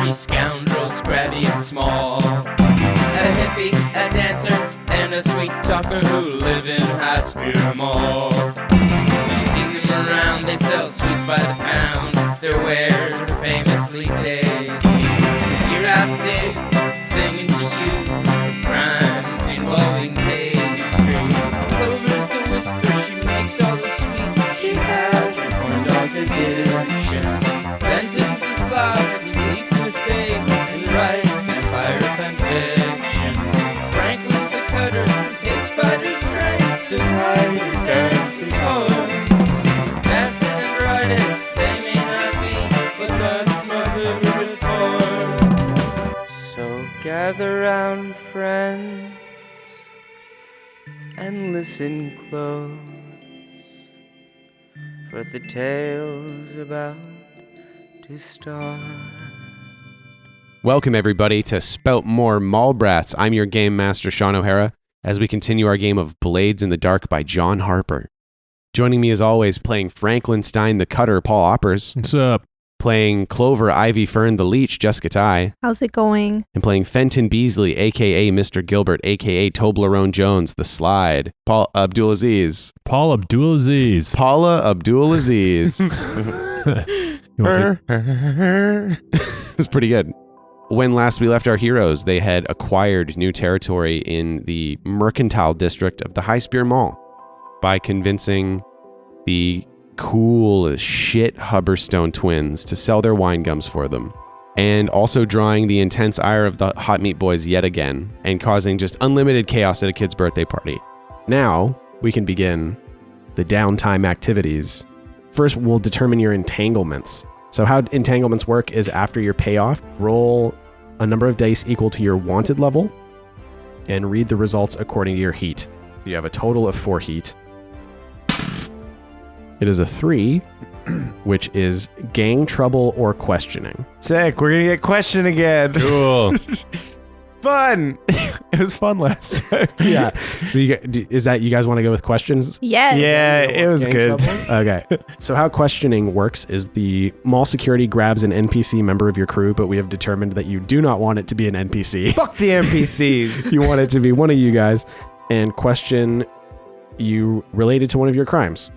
Three scoundrels, grabby and small. A hippie, a dancer, and a sweet talker who live in High Spear Mall. You've seen them around, they sell sweets by the pound. Their wares are famously tasty. So here I sit, singing to you of crimes involving pastry. Clover's the whisper, she makes all the sweets. She has a corn dog addiction. Fenton's the slob, he sleeps in a safe and writes vampire fanfiction. Franklin's the cutter, his fighter's strength does hide his dancer's heart. Best and brightest they may not be, but that's my favorite part. So gather round, friends, and listen close, for the tale's about to start. Welcome, everybody, to Spout More Mall Brats. I'm your game master, Shawn O'Hara, as we continue our game of Blades in the Dark by John Harper. Joining me, as always, playing Franklin Stein the Cutter, Paul Oppers. What's up? Playing Clover Ivy Fern the Leech, Jessica Ty. How's it going? And playing Fenton Beasley, a.k.a. Mr. Gilbert, a.k.a. Toblerone Jones, the Slide, Paul Abdul Aziz. Paul Abdul Aziz. Paula Abdul Aziz. It's pretty good. When last we left our heroes, they had acquired new territory in the mercantile district of the High Spear Mall by convincing the cool as shit Hubberstone twins to sell their wine gums for them, and also drawing the intense ire of the Hot Meat Boys yet again, and causing just unlimited chaos at a kid's birthday party. Now, we can begin the downtime activities. First, we'll determine your entanglements. So how entanglements work is after your payoff, roll a number of dice equal to your wanted level and read the results according to your heat. So you have a total of 4 heat. It is a 3, which is gang trouble or questioning. Sick, we're gonna get questioned again. Cool. Fun. It was fun last time. Yeah. So is that you guys want to go with questions? Yes. Yeah, it was Gang good. trouble? Okay. So how questioning works is the mall security grabs an NPC member of your crew, but we have determined that you do not want it to be an NPC. Fuck the NPCs. You want it to be one of you guys and question you related to one of your crimes.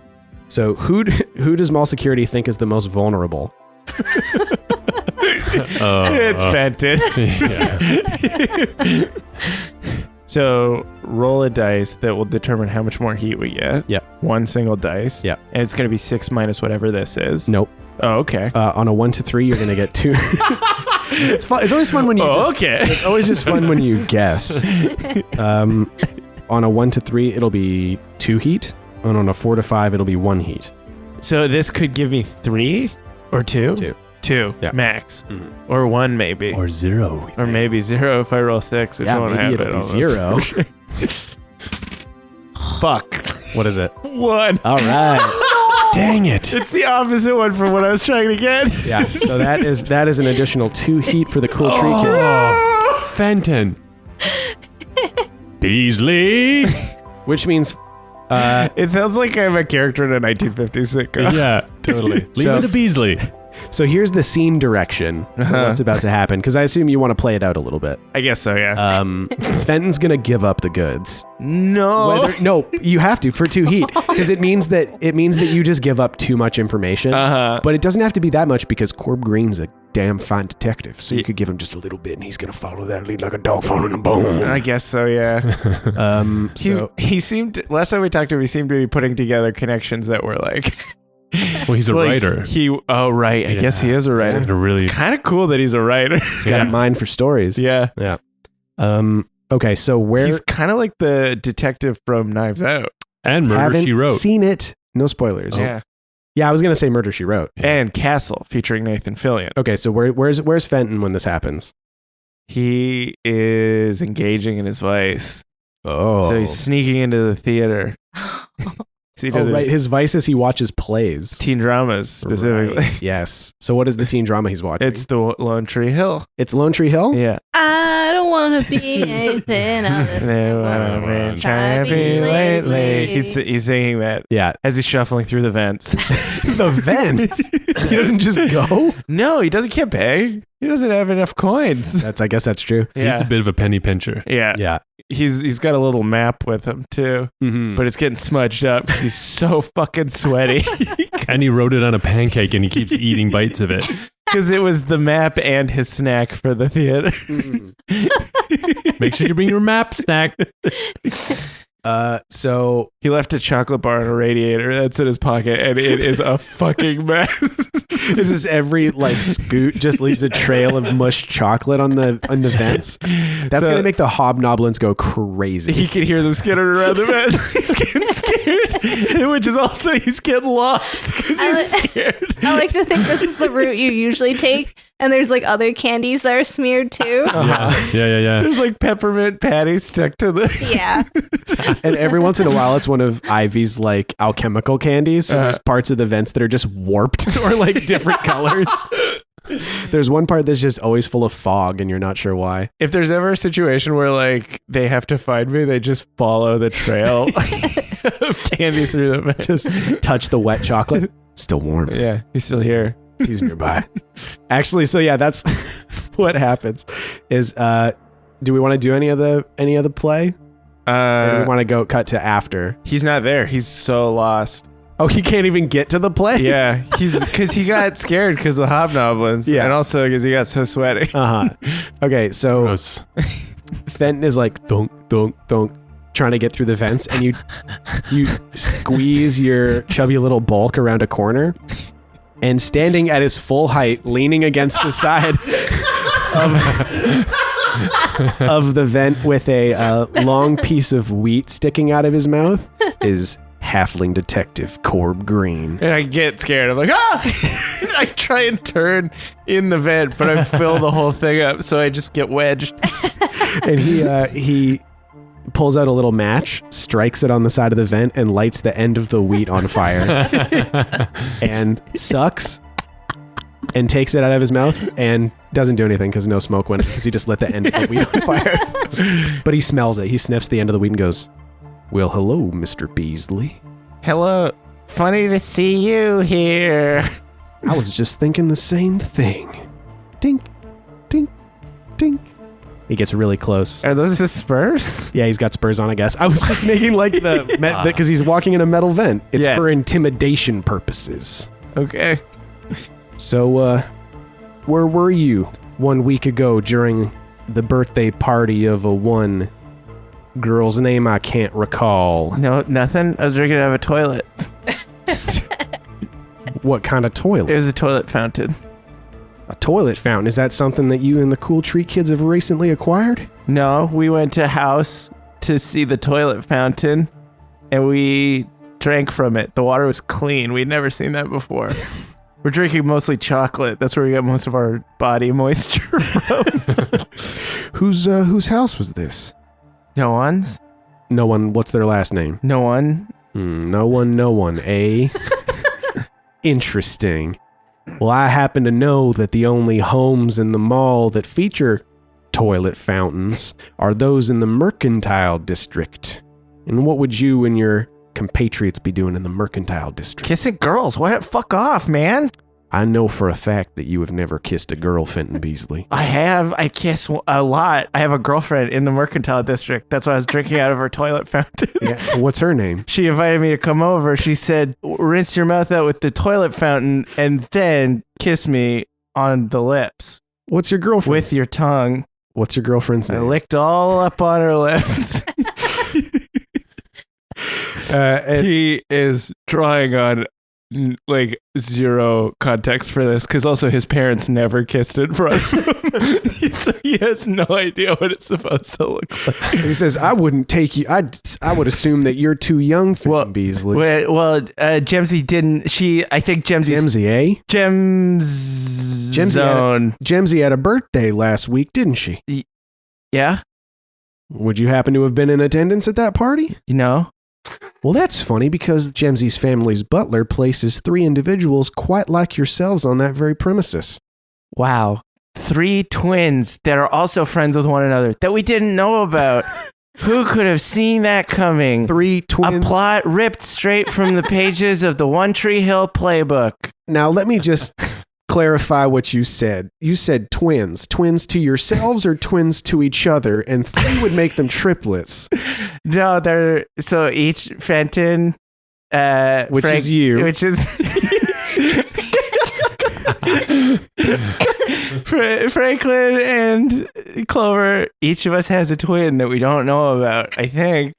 So who does mall security think is the most vulnerable? It's Fenton. Yeah. So roll a dice that will determine how much more heat we get. Yep. One single dice. Yep. And it's going to be 6 minus whatever this is. Nope. Oh, okay. On a 1 to 3, you're going to get 2. It's fun. It's always fun when you okay. It's always just fun when you guess. On a 1 to 3, it'll be 2 heat. And on a 4 to 5, it'll be 1 heat. So this could give me 3 or 2? 2. 2 Yeah. max. Mm-hmm. Or 1 maybe. Or 0. Or maybe 0 if I roll 6, which Yeah, won't maybe happen. it'll be almost. 0. Fuck. What is it? 1. All right. Dang it. It's the opposite one from what I was trying to get. Yeah. So that is an additional 2 heat for the cool tree kid. Oh, Fenton. Beasley. Which means It sounds like I'm a character in a 1950s sitcom. Yeah, totally. Leave So- it to Beasley. so here's the scene direction of what's about to happen, because I assume you want to play it out a little bit. I guess so, yeah. Fenton's gonna give up the goods. No. No, you have to for 2 heat, because it means that you just give up too much information. Uh-huh. But it doesn't have to be that much, because Corb Green's a damn fine detective, so you could give him just a little bit, and he's gonna follow that lead like a dog following a bone. I guess so, yeah. He seemed, last time we talked to him, he seemed to be putting together connections that were like... Well, he's a like, writer. Right. I guess he is a writer. He's really... Kind of cool that he's a writer. He's got a mind for stories. Yeah. Yeah. Okay, so where He's kind of like the detective from Knives Out. And Murder, haven't She Wrote. seen it. No spoilers. Yeah. Yeah, I was gonna say Murder, She Wrote. And Castle, featuring Nathan Fillion. Okay, so where's Fenton when this happens? He is engaging in his vice. Oh, So he's sneaking into the theater. So he does right. His vice is he watches plays. teen dramas, specifically. Right, yes. So what is the teen drama he's watching? It's the Lone Tree Hill. It's Lone Tree Hill? Yeah. I don't want to be anything other than what I've been trying to be lately. He's singing that Yeah. as he's shuffling through the vents. The vents. He doesn't just go. No, he can't pay. He doesn't have enough coins. I guess that's true. He's a bit of a penny pincher. Yeah. Yeah. He's got a little map with him too, Mm-hmm. but it's getting smudged up because he's so fucking sweaty. And he wrote it on a pancake and he keeps eating bites of it. Because it was the map and his snack for the theater. Make sure you bring your map snack. So He left a chocolate bar in a radiator that's in his pocket, and it is a fucking mess. this is every like scoot just leaves a trail of mushed chocolate on the vents. That's So- gonna make the hobnoblins go crazy. He can hear them skittering around the vent. He's getting scared, which is also he's getting lost because he's scared. I like to think this is the route you usually take, and there's like other candies that are smeared too. Yeah. There's like peppermint patties stuck to the. Yeah. And every once in a while, it's one of Ivy's like alchemical candies. So there's parts of the vents that are just warped or like different colors. There's one part that's just always full of fog, and you're not sure why. If there's ever a situation where like they have to find me, they just follow the trail of candy through the vent. Just touch the wet chocolate. Still warm. Yeah, he's still here. He's nearby. Actually, so yeah, that's what happens. Is do we want to do any of the play? Or do we want to go cut to after? He's not there. He's so lost. Oh, he can't even get to the play? Yeah, because he got scared because of the hobnoblins. Yeah. And also because he got so sweaty. Uh-huh. Okay, so Gross. Fenton is like thunk, thunk, thunk, trying to get through the vents, and you squeeze your chubby little bulk around a corner, and standing at his full height, leaning against the side of the vent with a long piece of wheat sticking out of his mouth is halfling detective Corb Green. And I get scared. I'm like, ah! I try and turn in the vent, but I fill the whole thing up, so I just get wedged. And he pulls out a little match, strikes it on the side of the vent, and lights the end of the wheat on fire. And sucks and takes it out of his mouth and doesn't do anything because no smoke went because he just lit the end of the wheat on fire. But he smells it. He sniffs the end of the wheat and goes, "Well, hello, Mr. Beasley. Hello. Funny to see you here. I was just thinking the same thing." Dink, dink, dink. He gets really close. Are those his spurs? Yeah, he's got spurs on, I guess. I was just making like because he's walking in a metal vent. It's Yeah. for intimidation purposes. Okay. So, where were you 1 week ago during the birthday party of a one girl's name I can't recall? No, nothing. I was drinking out of a toilet. What kind of toilet? It was a toilet fountain. A toilet fountain. Is that something that you and the Cool Tree kids have recently acquired? No, we went to house to see the toilet fountain, and we drank from it. The water was clean. We'd never seen that before. We're drinking mostly chocolate. That's where we get most of our body moisture from. Whose house was this? No one's? No one. What's their last name? No one? No one, eh? Interesting. Well, I happen to know that the only homes in the mall that feature toilet fountains are those in the Mercantile District. And what would you and your compatriots be doing in the Mercantile District? Kissing girls. What? Fuck off, man. I know for a fact that you have never kissed a girl, Fenton Beasley. I have. I kiss a lot. I have a girlfriend in the Mercantile District. That's why I was drinking out of her toilet fountain. Yeah. What's her name? She invited me to come over. She said, rinse your mouth out with the toilet fountain and then kiss me on the lips What's your girlfriend? with your tongue. What's your girlfriend's I name? licked all up on her lips. He is drawing on like zero context for this because also his parents never kissed in front of him. So he has no idea what it's supposed to look like. He says, "I wouldn't take you. I would assume that you're too young, Fenton Beasley." Gemsy didn't. I think Gemsy's Gemsy, eh? Zone. Gemsy had a birthday last week, didn't she? Yeah, Would you happen to have been in attendance at that party? you know. Well, that's funny because Gemsy's family's butler places 3 individuals quite like yourselves on that very premises. Wow. 3 twins that are also friends with one another that we didn't know about. Who could have seen that coming? 3 twins. A plot ripped straight from the pages of the One Tree Hill playbook. Now, let me just clarify what you said. You said twins. Twins to yourselves or twins to each other? And 3 would make them triplets. No, they're so each Fenton, Which is you. which is Franklin and Clover. Each of us has a twin that we don't know about, I think,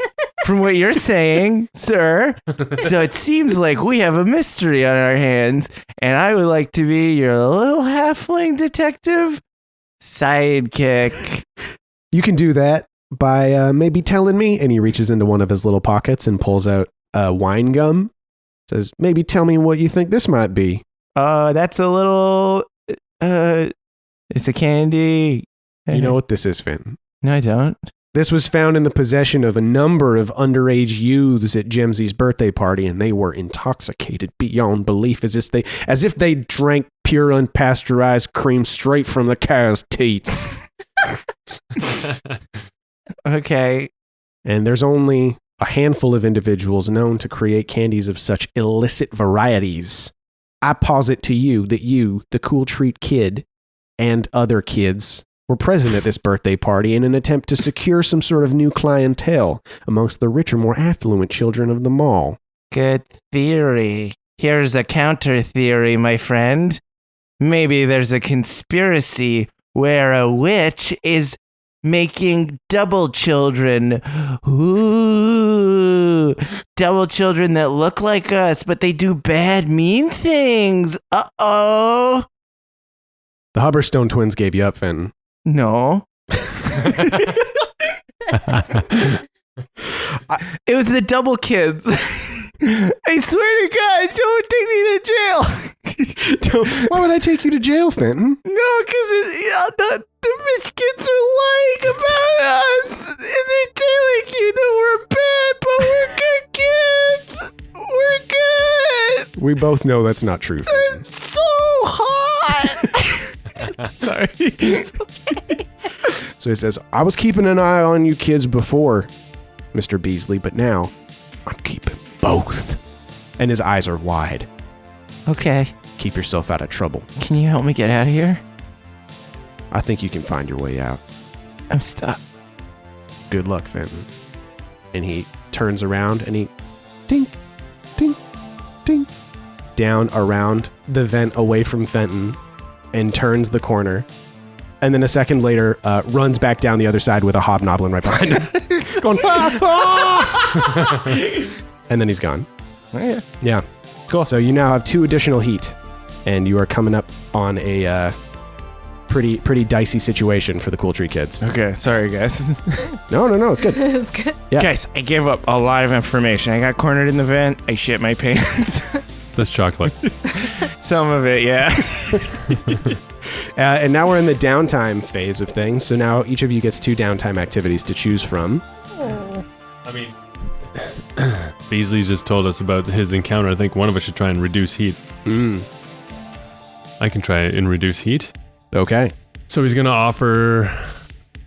from what you're saying, sir. So it seems like we have a mystery on our hands, and I would like to be your little halfling detective sidekick. You can do that by maybe telling me. And he reaches into one of his little pockets and pulls out wine gum. Says, maybe tell me what you think this might be. That's a little, it's a candy. You know what this is, Finn? No, I don't. This was found in the possession of a number of underage youths at Jimsy's birthday party, and they were intoxicated beyond belief, as if they drank pure unpasteurized cream straight from the cow's teats. Okay. And there's only a handful of individuals known to create candies of such illicit varieties. I posit to you that you, the Cool Treat Kid, and other kids were present at this birthday party in an attempt to secure some sort of new clientele amongst the richer, more affluent children of the mall. Good theory. Here's a counter theory, my friend. Maybe there's a conspiracy where a witch is making double children. Ooh, double children that look like us, but they do bad, mean things. Uh-oh. The Hubberstone twins gave you up, Fenton. No. It was the double kids. I swear to God, don't take me to jail. Why would I take you to jail, Fenton? No, because the rich kids are lying about us. And they're telling you that we're bad, but we're good kids. We're good. We both know that's not true, Fenton. I'm so hot. Sorry. It's okay. So he says, I was keeping an eye on you kids before, Mr. Beasley, but now I'm keeping both. And his eyes are wide. Okay. Keep yourself out of trouble. Can you help me get out of here? I think you can find your way out. I'm stuck. Good luck, Fenton. And he turns around and he ding, ding, ding, down around the vent away from Fenton and turns the corner. And then a second later, runs back down the other side with a hobnoblin right behind him. Going, and then he's gone. Oh, yeah. Yeah. Cool. So you now have 2 additional heat, and you are coming up on a pretty dicey situation for the Cool Tree Kids. Okay, sorry guys. No, it's good. It was good. Yeah. Guys, I gave up a lot of information. I got cornered in the vent. I shit my pants. This chocolate. Some of it, yeah. And now we're in the downtime phase of things. So now each of you gets 2 downtime activities to choose from. I mean, Beasley's just told us about his encounter. I think one of us should try and reduce heat. I can try and reduce heat. Okay. So he's going to offer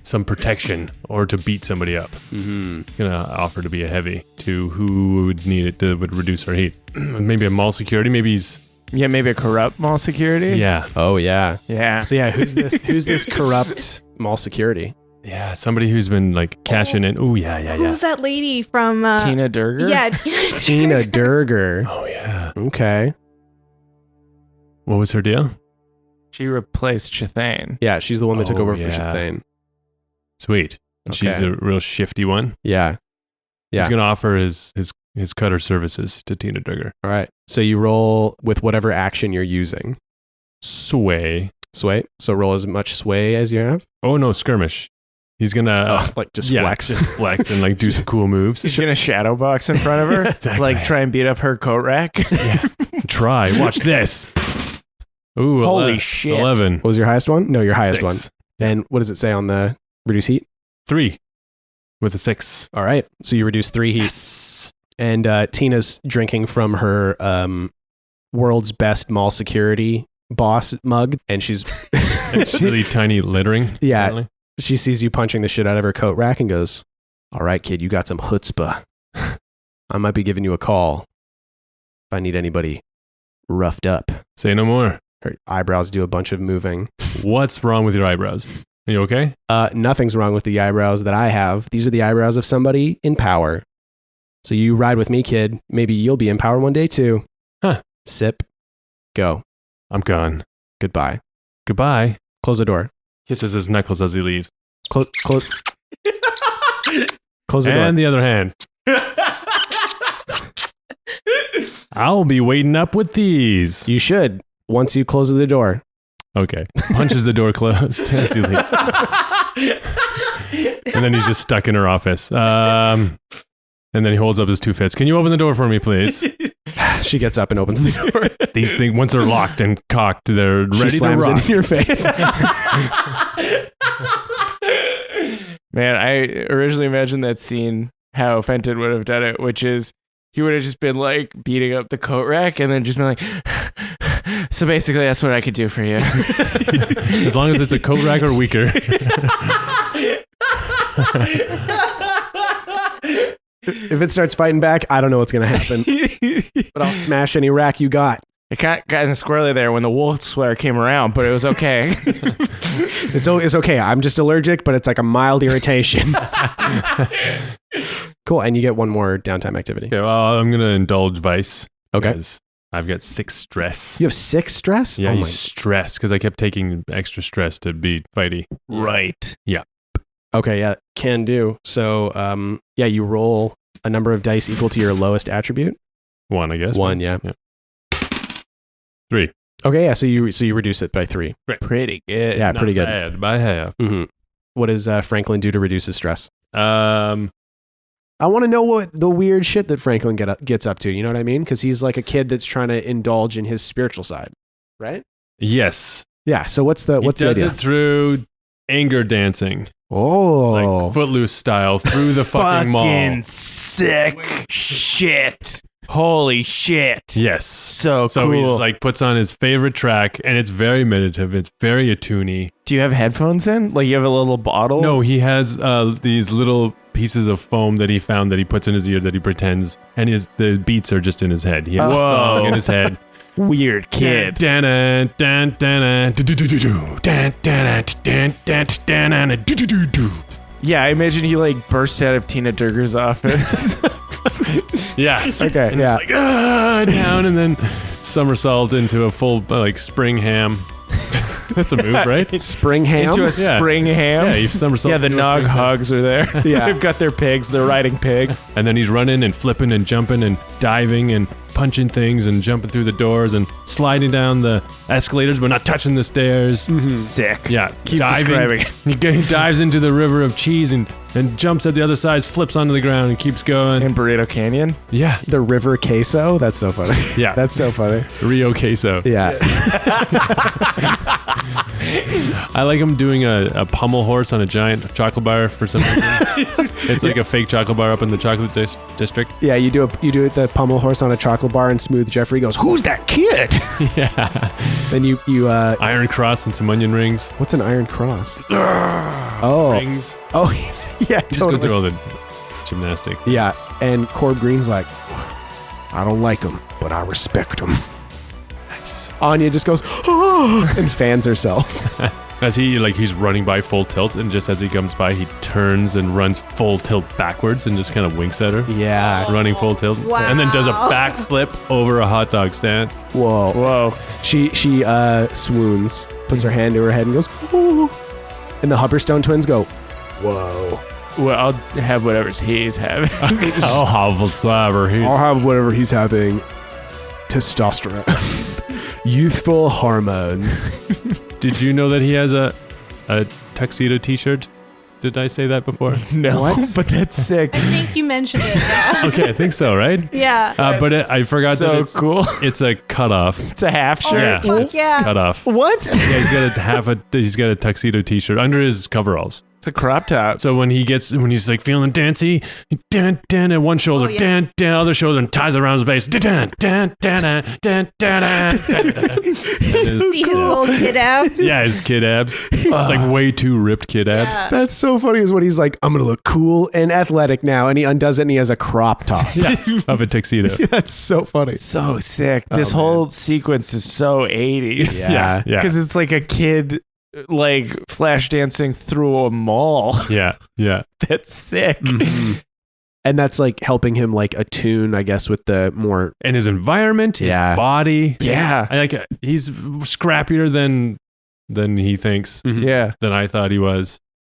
some protection or to beat somebody up. Mm-hmm. He's going to offer to be a heavy to who would need it to would reduce our heat. Maybe a mall security. Maybe he's... Yeah, maybe a corrupt mall security. Yeah. Oh, yeah. Yeah. So yeah, who's this corrupt mall security? Yeah, somebody who's been like cashing in. Oh, yeah. Who's that lady from Tina Durger? Yeah, Tina Durger. Oh, yeah. Okay. What was her deal? She replaced Chithane. Yeah, she's the one that took Oh, over for yeah. Chithane. Sweet. And she's Okay. a real shifty one. Yeah. He's going to offer his cutter services to Tina Durger. All right. So you roll with whatever action you're using. Sway. Sway. So roll as much sway as you have. Oh, no, skirmish. He's going to... Like just yeah, flex. just flex and like do some cool moves. She's going to shadow box in front of her. Exactly. Like try and beat up her coat rack. Yeah. Try. Watch this. Ooh, Holy shit. 11. What was your highest one? No, your highest 6. one. And what does it say on the reduce heat? 3 with a 6. All right. So you reduce 3 heat. Yes. And Tina's drinking from her world's best mall security boss mug, and she's It's really tiny littering. Yeah. apparently. she sees you punching the shit out of her coat rack and goes, "All right, kid, you got some chutzpah. I might be giving you a call if I need anybody roughed up." Say no more. Her eyebrows do a bunch of moving. What's wrong with your eyebrows? Are you okay? Nothing's wrong with the eyebrows that I have. These are the eyebrows of somebody in power. So you ride with me, kid. Maybe you'll be in power one day too. Huh. Sip. Go. I'm gone. Goodbye. Goodbye. Close the door. Kisses his knuckles as he leaves. Close the door. And the other hand. I'll be waiting up with these. You should, once you close the door. Okay. Punches the door closed as he leaves. And then he's just stuck in her office. And then he holds up his two fists. Can you open the door for me, please? She gets up and opens the door. These things, once they're locked and cocked, they're She ready to slams it rock. in your face. Man, I originally imagined that scene how Fenton would have done it, which is he would have just been like beating up the coat rack and then just been like, so basically that's what I could do for you. As long as it's a coat rack or weaker. If it starts fighting back, I don't know what's going to happen. But I'll smash any rack you got. It got kind of squirrely there when the wolf swear came around, but it was okay. It's okay. I'm just allergic, but it's like a mild irritation. Cool. And you get one more downtime activity. Okay, well, I'm going to indulge Vice. Okay. because I've got 6 stress. You have 6 stress? Yeah, Oh he's stressed because I kept taking extra stress to be fighty. Right. Okay, yeah, can do. So, you roll a number of dice equal to your lowest attribute. 1, I guess. 1, yeah. 3. Okay, yeah. So you reduce it by 3. Pretty good. Yeah, Not pretty good. bad, by half. Mm-hmm. What does Franklin do to reduce his stress? Um, I want to know what the weird shit that Franklin gets up to. You know what I mean? Because he's like a kid that's trying to indulge in his spiritual side, right? yes. Yeah. So what's the He does idea? it through anger dancing, Oh, like Footloose style, through the fucking mall. sick shit. Holy shit. Yes. So So cool. he's like puts on his favorite track, and it's very meditative. It's very attuney. Do you have headphones in? Like you have a little bottle? No, he has these little pieces of foam that he found that he puts in his ear that he pretends, and the beats are just in his head. He has a Whoa. song in his head. Weird kid. Yeah, I imagine he like burst out of Tina Durger's office. Yes. okay. And Yeah. it's like down and then somersault into a full like spring ham. That's a move, right? Spring ham. Into a Yeah. spring ham. Yeah, he somersaults. Yeah, the into a Nog spring ham. hogs are there. Yeah. They've got their pigs. They're riding pigs. And then he's running and flipping and jumping and diving and punching things and jumping through the doors and sliding down the escalators but not touching the stairs. Sick. Yeah, Keep diving. describing. He dives into the river of cheese and jumps at the other side, flips onto the ground and keeps going. In Burrito Canyon. Yeah, The river queso. That's so funny. yeah. That's so funny. Rio queso. Yeah. Yeah. I like him doing a pommel horse on a giant chocolate bar for some reason. It's like a fake chocolate bar up in the chocolate district. Yeah, you do the pommel horse on a chocolate bar, and Smooth Jeffrey goes, "Who's that kid?" Yeah. Then you Iron cross and some onion rings. what's an iron cross? Oh, Rings. oh, yeah, Just go through totally. all the gymnastic. Yeah, and Corb Green's like, "I don't like him, but I respect him." Nice. Anya just goes, "Oh," and fans herself. As he's running by full tilt, and just as he comes by, he turns and runs full tilt backwards and just kind of winks at her. Yeah. Running full tilt. Wow. And then does a backflip over a hot dog stand. Whoa. Whoa. She swoons, puts her hand to her head, and goes, "Oh," and the Hubberstone twins go, "Whoa." Well, I'll have whatever's he's having. I'll have a slabber. I'll have whatever he's having. Testosterone. Youthful hormones. Did you know that he has a tuxedo t-shirt? Did I say that before? No. What? But that's sick. I think you mentioned it. Yeah. Okay, I think so, right? Yeah. But I forgot So that cool. it's a cutoff. It's a half Oh, shirt. fuck it's yeah. cutoff. What? Yeah, he's got a tuxedo t-shirt under his coveralls. It's a crop top. So when he's like feeling dancey, dan dan at one shoulder, dan dan other shoulder, and ties it around his waist, dan dan dan dan dan dan. See his little kid abs. Yeah, his kid abs. It's like way too ripped kid abs. Yeah. That's so funny is when he's like, I'm going to look cool and athletic now. And he undoes it and he has a crop top. Yeah, of a tuxedo. That's so funny. So sick. This whole sequence is so 80s. Yeah. Because it's like a kid like flash dancing through a mall. Yeah. That's sick. Mhm. And that's like helping him like attune, I guess, with the more. And his environment, his Yeah. body. Yeah. I like it. He's scrappier than he thinks, Yeah. than I thought he was.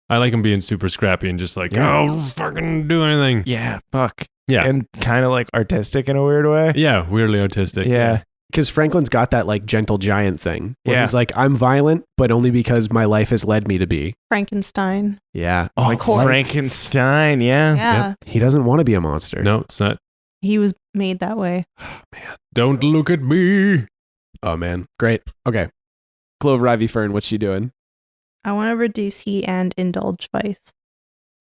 I like him being super scrappy and just like, oh, fucking do anything. Yeah. Fuck. Yeah. And kind of like artistic in a weird way. Yeah, weirdly autistic. Yeah. Because Franklin's got that like gentle giant thing. Where Yeah. he's like, I'm violent, but only because my life has led me to be. Frankenstein. Yeah. Like Frankenstein. Yeah. Yeah. He doesn't want to be a monster. No, it's not. He was made that way. Don't look at me. Oh, man. Great. Okay. Clover Ivy Fern, what's she doing? I want to reduce heat and indulge vice.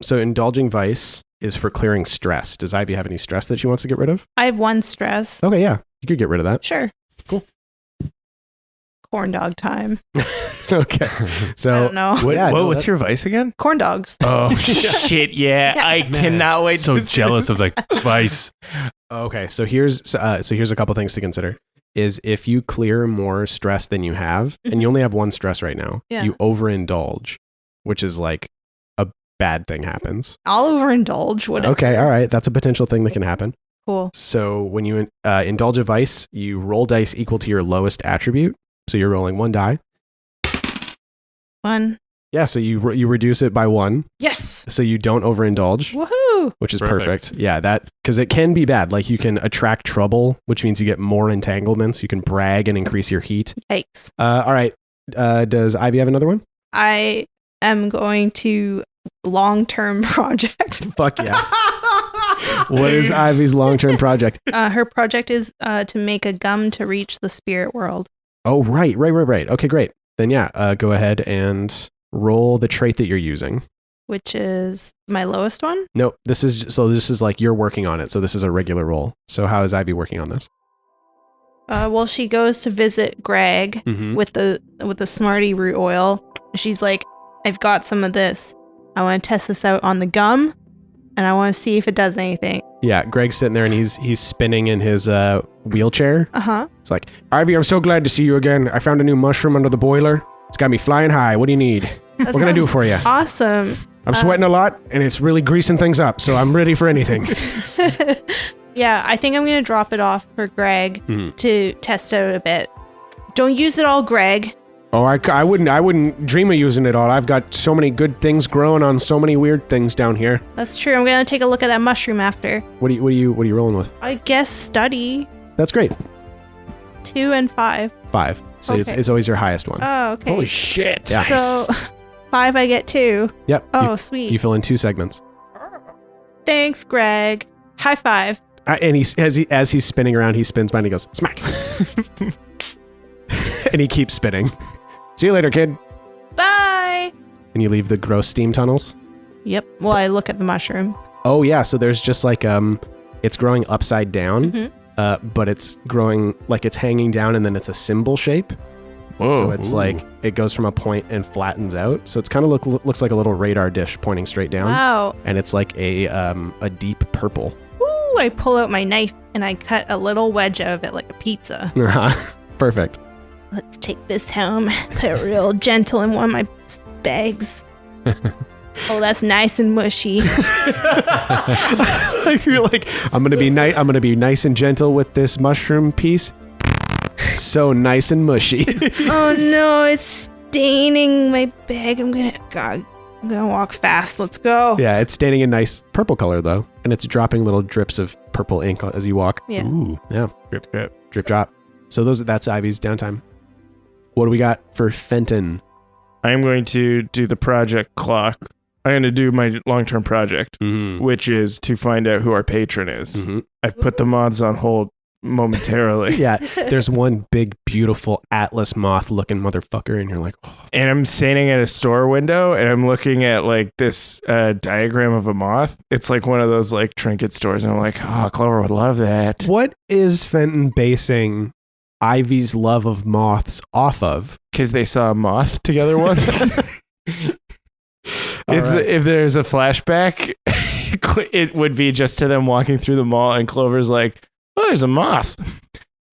So indulging vice is for clearing stress. Does Ivy have any stress that she wants to get rid of? I have one stress. Okay, yeah. You could get rid of that. Sure. Cool. Corn dog time. Okay. So I don't know. What's your vice again? Corn dogs. Oh, shit. Yeah. I cannot wait So to see jealous of this. like vice. Okay, so here's a couple things to consider. Is if you clear more stress than you have, and you only have one stress right now, Yeah. you overindulge, which is like a bad thing happens. I'll overindulge. Whatever. Okay, all right, that's a potential thing that can happen. Cool. So when you indulge a vice, you roll dice equal to your lowest attribute. So you're rolling one die. Fun. Yeah, so you reduce it by one, Yes. so you don't overindulge. Woohoo. Which is Perfect. perfect. Yeah, that because it can be bad. Like you can attract trouble, which means you get more entanglements. You can brag and increase your heat. Yikes. All right. Does Ivy have another one? I am going to long-term project. Fuck yeah. What is Ivy's long-term project? Her project is to make a gum to reach the spirit world. Oh, right. Okay, great. Then yeah, go ahead and roll the trait that you're using. Which is my lowest one. No, this is like you're working on it. So this is a regular roll. So how is Ivy working on this? Well, she goes to visit Greg Mm-hmm. with the Smarty root oil. She's like, I've got some of this. I want to test this out on the gum, and I want to see if it does anything. Yeah, Greg's sitting there and he's spinning in his wheelchair. Uh-huh. It's like, Ivy, I'm so glad to see you again. I found a new mushroom under the boiler. It's got me flying high. What do you need? What can I do for you? Awesome. I'm sweating a lot and it's really greasing things up, so I'm ready for anything. Yeah, I think I'm going to drop it off for Greg to test out a bit. Don't use it all, Greg. Oh, I wouldn't dream of using it all. I've got so many good things growing on so many weird things down here. That's true. I'm going to take a look at that mushroom after. What are you rolling with? I guess study. That's great. 2 and 5. 5. So Okay. it's always your highest one. Oh, okay. Holy shit. Yeah. So 5 I get 2. Yep. Oh, sweet. You fill in 2 segments. Thanks, Greg. High five. And as he's spinning around, he spins by and he goes, smack. And he keeps spinning. See you later, kid. Bye. And you leave the gross steam tunnels. Yep. Well, I look at the mushroom. Oh yeah, so there's just like it's growing upside down, Mhm. but it's growing like it's hanging down and then it's a symbol shape. Whoa. So it's like it goes from a point and flattens out. So it's kind of looks like a little radar dish pointing straight down, Wow. and it's like a deep purple. Ooh, I pull out my knife and I cut a little wedge out of it like a pizza. Perfect. Let's take this home. Put it real gentle in one of my bags. Oh, that's nice and mushy. I feel like I'm gonna be nice and gentle with this mushroom piece. So nice and mushy. Oh no, it's staining my bag. I'm gonna walk fast. Let's go. Yeah, it's staining a nice purple color though, and it's dropping little drips of purple ink as you walk. Yeah. Ooh. Yeah, Drip, drip. drip drop. So that's Ivy's downtime. What do we got for Fenton? I'm going to do the project clock. I'm going to do my long-term project, Mm-hmm. which is to find out who our patron is. Mm-hmm. I've put the mods on hold momentarily. Yeah, there's one big, beautiful Atlas moth-looking motherfucker, and you're like, oh. And I'm standing at a store window, and I'm looking at like this diagram of a moth. It's like one of those like trinket stores, and I'm like, oh, Clover would love that. What is Fenton basing Ivy's love of moths off of? Because they saw a moth together once. If there's a flashback, it would be just to them walking through the mall, and Clover's like, oh, there's a moth.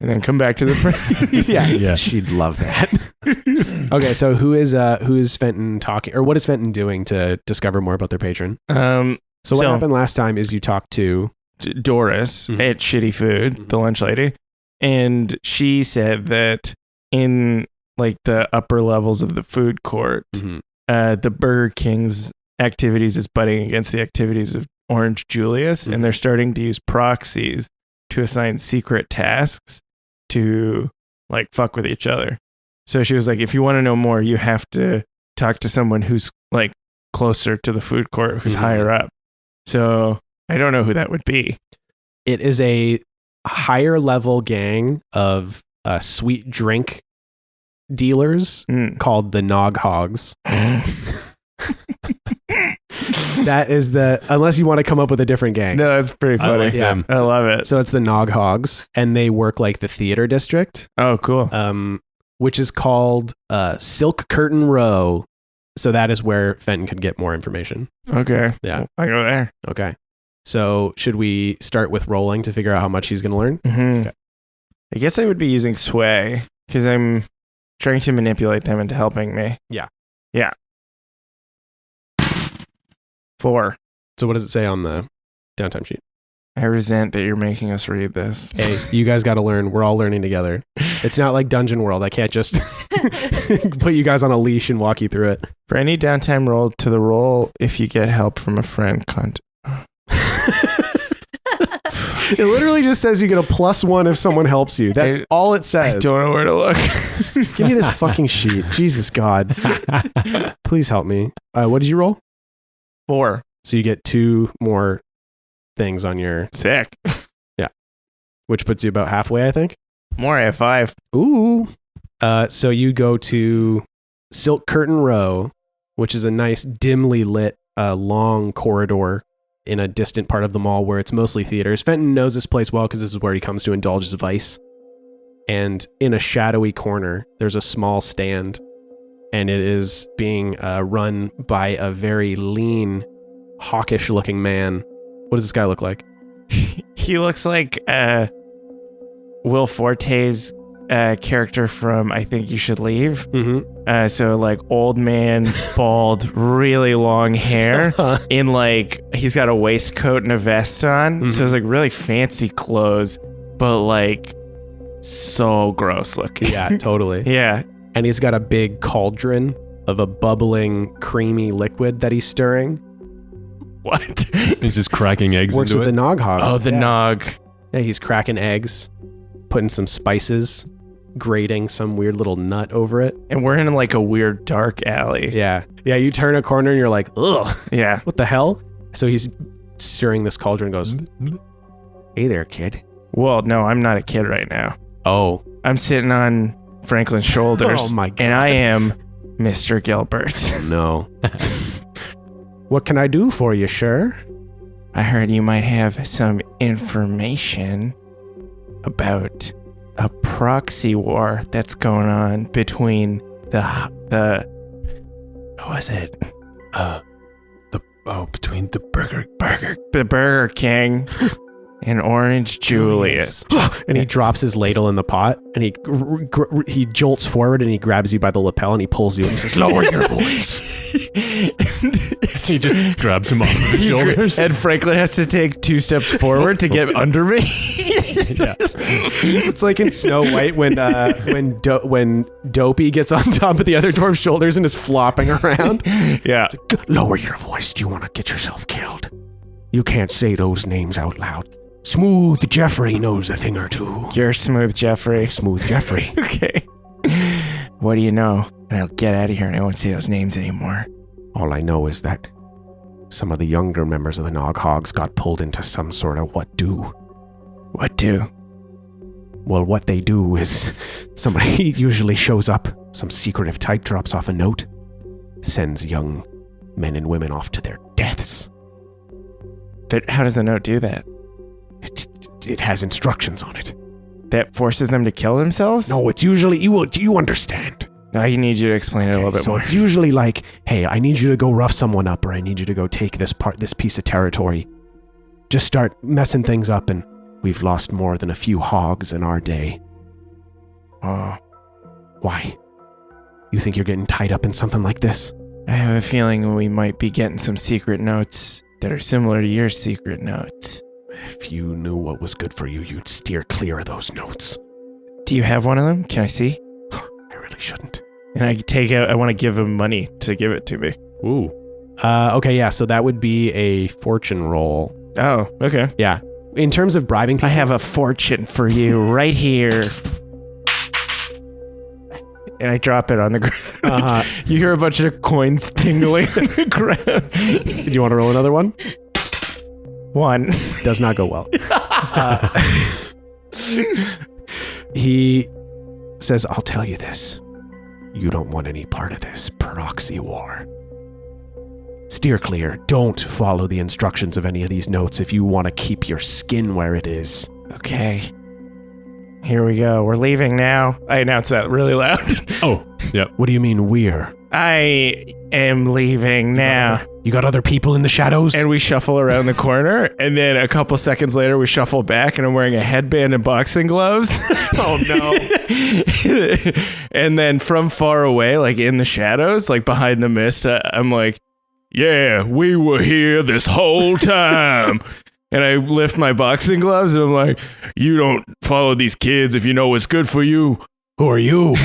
And then come back to the present. Yeah, she'd love that. Okay, so who is Fenton talking, or what is Fenton doing to discover more about their patron? So what happened last time is you talked to Doris at Shitty Food, the lunch lady, and she said that in like the upper levels of the food court, the Burger King's activities is butting against the activities of Orange Julius, and they're starting to use proxies to assign secret tasks to like fuck with each other. So she was like, if you want to know more, you have to talk to someone who's like closer to the food court, who's higher up. So I don't know who that would be. It is a higher level gang of sweet drink dealers called the Nog Hogs. That is unless you want to come up with a different gang. No, that's pretty funny. I like them. I love it. So it's the Nog Hogs, and they work like the theater district, Oh, cool. which is called Silk Curtain Row. So that is where Fenton could get more information. Okay. Yeah. I go there. Okay. So should we start with rolling to figure out how much he's going to learn? Mm-hmm. Okay. I guess I would be using sway because I'm trying to manipulate them into helping me. Yeah. 4. So what does it say on the downtime sheet? I resent that you're making us read this. Hey, you guys got to learn. We're all learning together. It's not like Dungeon World. I can't just put you guys on a leash and walk you through it. For any downtime roll to the roll, if you get help from a friend, It literally just says you get a +1 if someone helps you. That's all it says. I don't know where to look. Give me this fucking sheet. Jesus God. Please help me. What did you roll? 4. So you get 2 more things on your, Sick. which puts you about halfway, I think. More, I have 5. Ooh. So you go to Silk Curtain Row, which is a nice dimly lit long corridor in a distant part of the mall where it's mostly theaters. Fenton knows this place well because this is where he comes to indulge his vice. And in a shadowy corner, there's a small stand, and it is being run by a very lean, hawkish-looking man. What does this guy look like? He looks like Will Forte's character from I Think You Should Leave. Mm-hmm. So like old man, bald, really long hair, in like he's got a waistcoat and a vest on. So it's like really fancy clothes, but like so gross looking. Yeah, totally. Yeah. And he's got a big cauldron of a bubbling, creamy liquid that he's stirring. What? He's just cracking eggs Works into with it. the Nog Hogs. Oh, the nog. Yeah, he's cracking eggs, putting some spices, grating some weird little nut over it. And we're in like a weird dark alley. Yeah. Yeah, you turn a corner and you're like, ugh, Yeah. what the hell? So he's stirring this cauldron and goes, hey there, kid. Well, no, I'm not a kid right now. Oh. I'm sitting on Franklin's shoulders. Oh my God. And I am Mr. Gilbert. No. What can I do for you, sir? I heard you might have some information about a proxy war that's going on between the what was it? Between the Burger King and Orange Julius. And he drops his ladle in the pot, and he jolts forward and he grabs you by the lapel and he pulls you and he says, lower your voice. He just grabs him off of his shoulders. And Franklin has to take 2 steps forward to get under me. Yeah. It's like in Snow White when Dopey gets on top of the other dwarf's shoulders and is flopping around. Yeah. Lower your voice. Do you want to get yourself killed? You can't say those names out loud. Smooth Jeffrey knows a thing or two. You're Smooth Jeffrey. Smooth Jeffrey. Okay. What do you know? And I'll get out of here and I won't say those names anymore. All I know is that some of the younger members of the Nog Hogs got pulled into some sort of what do. What do? Well, what they do is somebody usually shows up, some secretive type drops off a note, sends young men and women off to their deaths. How does the note do that? It has instructions on it. That forces them to kill themselves? No, it's usually, you understand. I need you to explain it a little bit more. So it's usually like, hey, I need you to go rough someone up, or I need you to go take this piece of territory. Just start messing things up, and we've lost more than a few hogs in our day. Oh. Why? You think you're getting tied up in something like this? I have a feeling we might be getting some secret notes that are similar to your secret notes. If you knew what was good for you, you'd steer clear of those notes. Do you have one of them? Can I see? I really shouldn't. And I want to give him money to give it to me. Ooh. Okay, yeah, so that would be a fortune roll. Oh, okay. Yeah. In terms of bribing people... I have a fortune for you right here. And I drop it on the ground. You hear a bunch of coins tingling on the ground. Do you want to roll another one? 1. Does not go well. He says, I'll tell you this. You don't want any part of this proxy war. Steer clear. Don't follow the instructions of any of these notes if you want to keep your skin where it is. Okay. Here we go. We're leaving now. I announced that really loud. Oh, yep. What do you mean we're? I am leaving now. You got other people in the shadows? And we shuffle around the corner, and then a couple seconds later, we shuffle back, and I'm wearing a headband and boxing gloves. Oh, no. And then from far away, like in the shadows, like behind the mist, I'm like, yeah, we were here this whole time. And I lift my boxing gloves, and I'm like, you don't follow these kids if you know what's good for you. Who are you?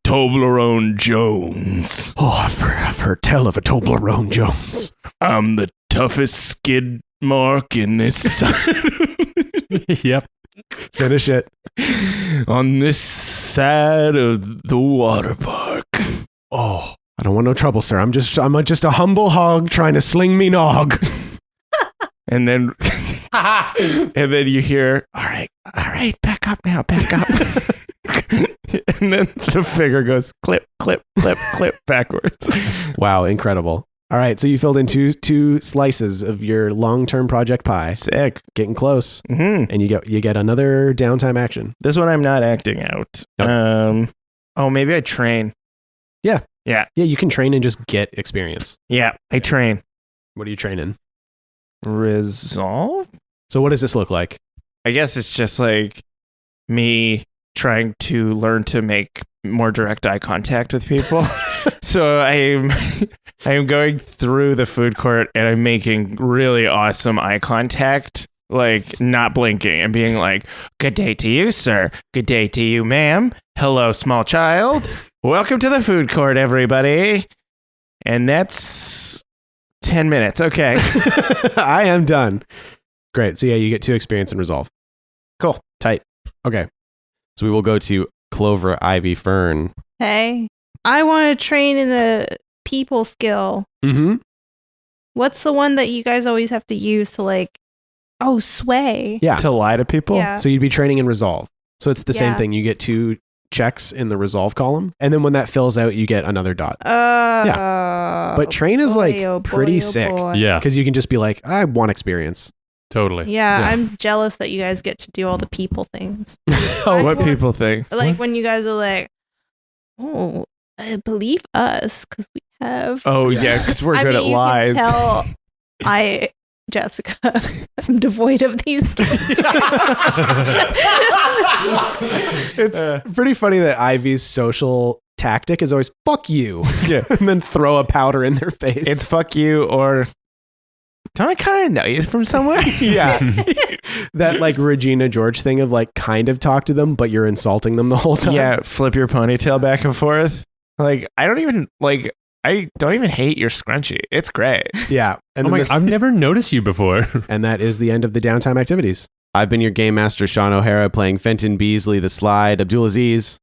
Toblerone Jones. Oh, I've heard tell of a Toblerone Jones. I'm the toughest skid mark in this Yep. Finish it. on this side of the water park. Oh, I don't want no trouble, sir. I'm just a humble hog trying to sling me nog. And then you hear, all right, back up now, back up. And then the figure goes clip, clip, clip, clip backwards. Wow, incredible. All right, so you filled in two slices of your long-term project pie. Sick. Getting close. Mm-hmm. And you get another downtime action. This one I'm not acting out. Nope. Maybe I train. Yeah. Yeah. Yeah, you can train and just get experience. Yeah, I train. What are you training? Resolve? So what does this look like? I guess it's just like me trying to learn to make more direct eye contact with people. So I'm going through the food court and I'm making really awesome eye contact, like not blinking and being like, good day to you, sir. Good day to you, ma'am. Hello, small child. Welcome to the food court, everybody. And that's 10 minutes. Okay. I am done. Great. So yeah, you get 2 experience and resolve. Cool. Tight. Okay. So we will go to Clover Ivy Fern. Hey, I want to train in a people skill. Mm-hmm. What's the one that you guys always have to use to sway? Yeah. To lie to people? Yeah. So you'd be training in resolve. So it's the same Yeah. thing. You get 2 checks in the resolve column, and then when that fills out, you get another dot. But train is pretty sick. Yeah, Because you can just be like, I want experience. totally. Yeah, I'm jealous that you guys get to do all the people things. Oh, what people think? Like when you guys are like, oh, believe us because we have. Oh, yeah, because we're good at you lies. Can tell Jessica, I'm devoid of these skills. It's pretty funny that Ivy's social tactic is always fuck you. Yeah. And then throw a powder in their face. It's fuck you or don't I kind of know you from somewhere? yeah. That Regina George thing of kind of talk to them, but you're insulting them the whole time. Yeah, flip your ponytail back and forth. I don't even hate your scrunchie. It's great. Yeah. And I've never noticed you before. and that is the end of the downtime activities. I've been your game master, Shawn O'Hara, playing Fenton Beasley, the Slide, Abdul Aziz,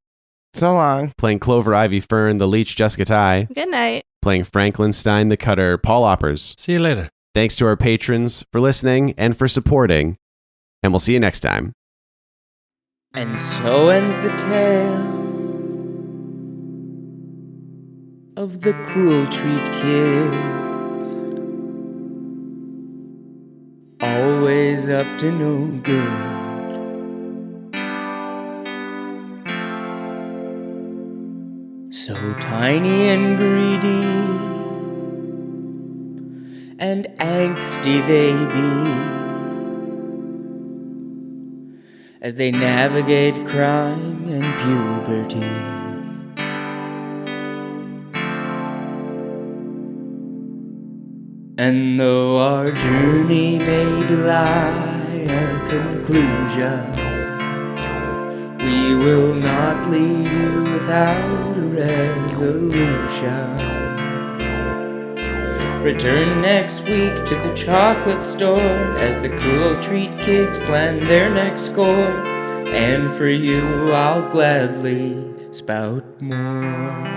So long. playing Clover Ivy Fern, the Leech, Jessica Ty, Good night. playing Franklin Stein, the Cutter, Paul Oppers. See you later. Thanks to our patrons for listening and for supporting, and we'll see you next time. And so ends the tale of the Cool Treat Kids. Always up to no good. So tiny and greedy and angsty they be, as they navigate crime and puberty. And though our journey may belie a conclusion, we will not leave you without a resolution. Return next week to the chocolate store as the Cool Treat Kids plan their next score. And for you, I'll gladly spout more.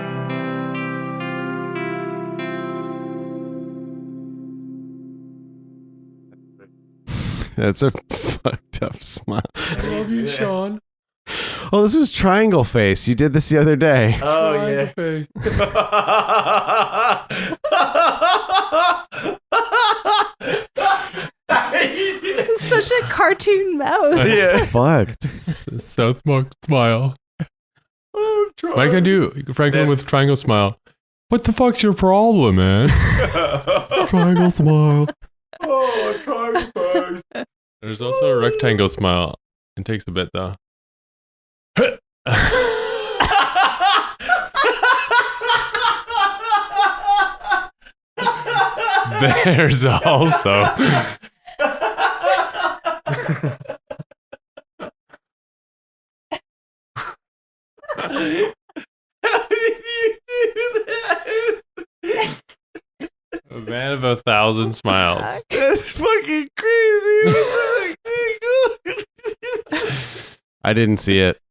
That's a fucked up smile. I love you, Shawn. Oh, this was Triangle Face. You did this the other day. Oh, yeah. Face. It's such a cartoon mouth. Yeah. Fucked. South Park smile. Mike can do Franklin with triangle smile. What the fuck's your problem, man? Triangle smile. Oh, triangle face. There's also a rectangle smile. It takes a bit though. There's also. How did you do that? A man of 1,000 smiles. That's fucking crazy. I didn't see it.